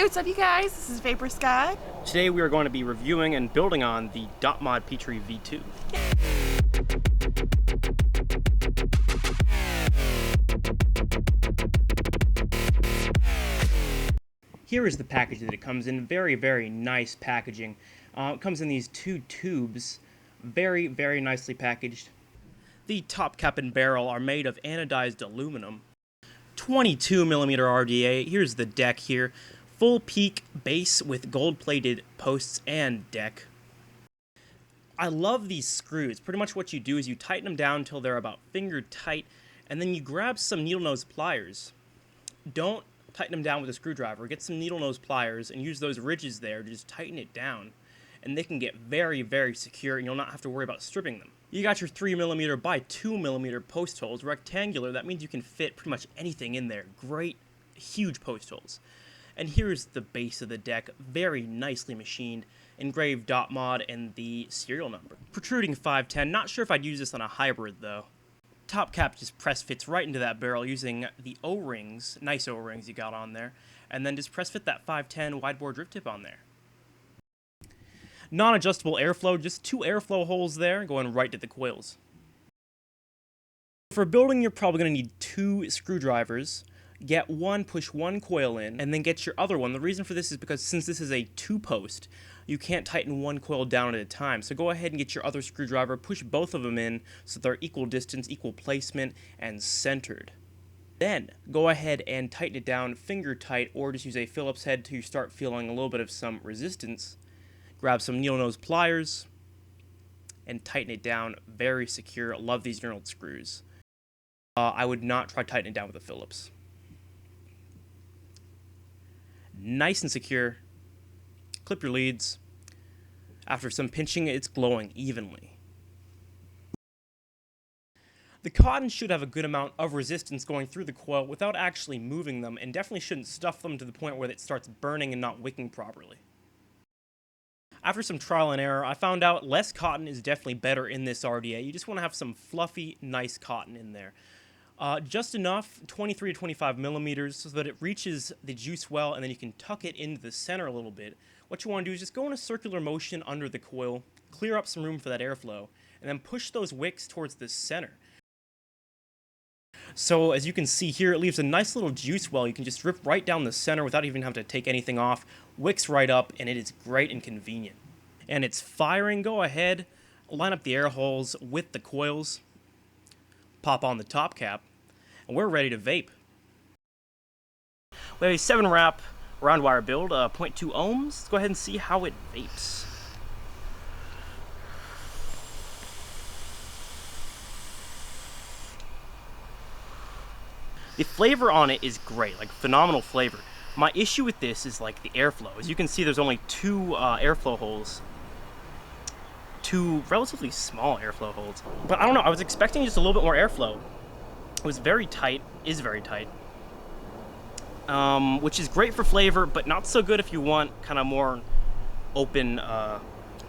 Hey, what's up you guys? This is Vapor Sky. Today we are going to be reviewing and building on the DotMod Petri V2. Here is the package that it comes in. Very, very nice packaging. It comes in these two tubes. Very, very nicely packaged. The top cap and barrel are made of anodized aluminum. 22mm RDA. Here's the deck here. Full peak base with gold-plated posts and deck. I love these screws. Pretty much what you do is you tighten them down until they're about finger tight, and then you grab some needle nose pliers. Don't tighten them down with a screwdriver. Get some needle nose pliers and use those ridges there to just tighten it down. And they can get very, very secure, and you'll not have to worry about stripping them. You got your 3mm by 2mm post holes, rectangular. That means you can fit pretty much anything in there. Great, huge post holes. And here's the base of the deck, very nicely machined, engraved DotMod and the serial number. Protruding 510, not sure if I'd use this on a hybrid though. Top cap just press fits right into that barrel using the O-rings, nice O-rings you got on there, and then just press fit that 510 wide bore drip tip on there. Non-adjustable airflow, just two airflow holes there, going right to the coils. For building, you're probably going to need two screwdrivers. Get one, push one coil in, and then get your other one. The reason for this is because since this is a two-post, you can't tighten one coil down at a time. So go ahead and get your other screwdriver, push both of them in so they're equal distance, equal placement, and centered. Then go ahead and tighten it down finger tight, or just use a Phillips head till you start feeling a little bit of some resistance. Grab some needle nose pliers and tighten it down. Very secure. Love these knurled screws. I would not try tightening it down with a Phillips. Nice and secure. Clip your leads. After some pinching, it's glowing evenly. The cotton should have a good amount of resistance going through the coil without actually moving them, and definitely shouldn't stuff them to the point where it starts burning and not wicking properly. After some trial and error, I found out less cotton is definitely better in this RDA. You just want to have some fluffy, nice cotton in there. Just enough, 23 to 25 millimeters, so that it reaches the juice well, and then you can tuck it into the center a little bit. What you want to do is just go in a circular motion under the coil, clear up some room for that airflow, and then push those wicks towards the center. So as you can see here, it leaves a nice little juice well. You can just rip right down the center without even having to take anything off. Wicks right up, and it is great and convenient. And it's firing. Go ahead, line up the air holes with the coils, pop on the top cap, and we're ready to vape. We have a 7-wrap round wire build, 0.2 ohms. Let's go ahead and see how it vapes. The flavor on it is great, like phenomenal flavor. My issue with this is like the airflow. As you can see, there's only two airflow holes. Two relatively small airflow holes. But I don't know, I was expecting just a little bit more airflow. It was very tight, is very tight. Which is great for flavor, but not so good if you want kind of more open...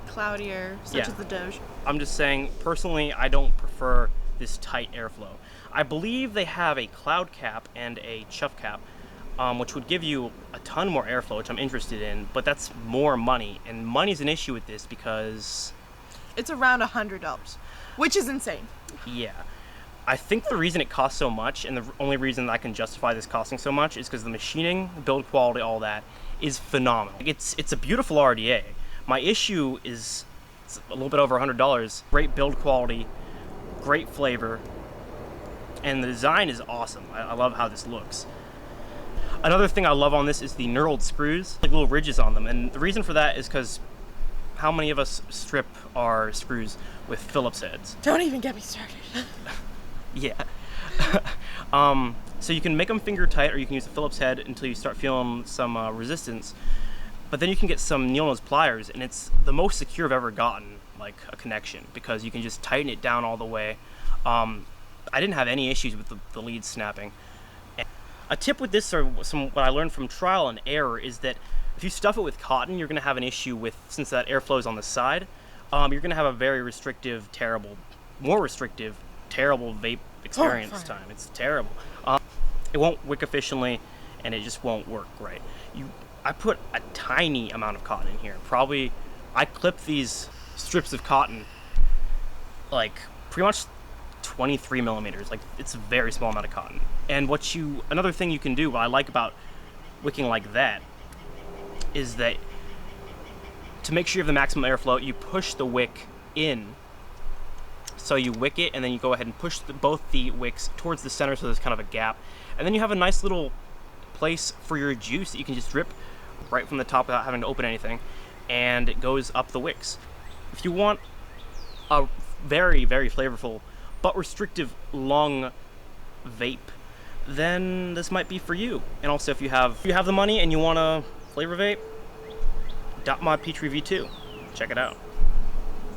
Cloudier, such as the Doge. I'm just saying, personally, I don't prefer this tight airflow. I believe they have a cloud cap and a chuff cap, which would give you a ton more airflow, which I'm interested in, but that's more money, and money's an issue with this because... It's around $100, which is insane. Yeah. I think the reason it costs so much, and the only reason that I can justify this costing so much, is because the machining, build quality, all that, is phenomenal. It's a beautiful RDA. My issue is it's a little bit over $100. Great build quality, great flavor, and the design is awesome. I love how this looks. Another thing I love on this is the knurled screws, like little ridges on them, and the reason for that is because how many of us strip our screws with Phillips heads? Don't even get me started. Yeah. So you can make them finger tight, or you can use the Phillips head until you start feeling some resistance. But then you can get some needle nose pliers, and it's the most secure I've ever gotten, like a connection, because you can just tighten it down all the way. I didn't have any issues with the lead snapping. And a tip with this, or what I learned from trial and error, is that if you stuff it with cotton, you're going to have an issue with, since that airflow is on the side, you're going to have a very restrictive, more restrictive, terrible vape experience time. It's terrible. It won't wick efficiently, and it just won't work right. I put a tiny amount of cotton in here. Probably, I clip these strips of cotton like pretty much 23 millimeters. Like, it's a very small amount of cotton. And another thing you can do, what I like about wicking like that, is that to make sure you have the maximum airflow, you push the wick in. So you wick it, and then you go ahead and push both the wicks towards the center, so there's kind of a gap. And then you have a nice little place for your juice that you can just drip right from the top without having to open anything, and it goes up the wicks. If you want a very, very flavorful but restrictive long vape, then this might be for you. And also, if you have the money and you want a flavor vape, DotMod Petri V2, check it out.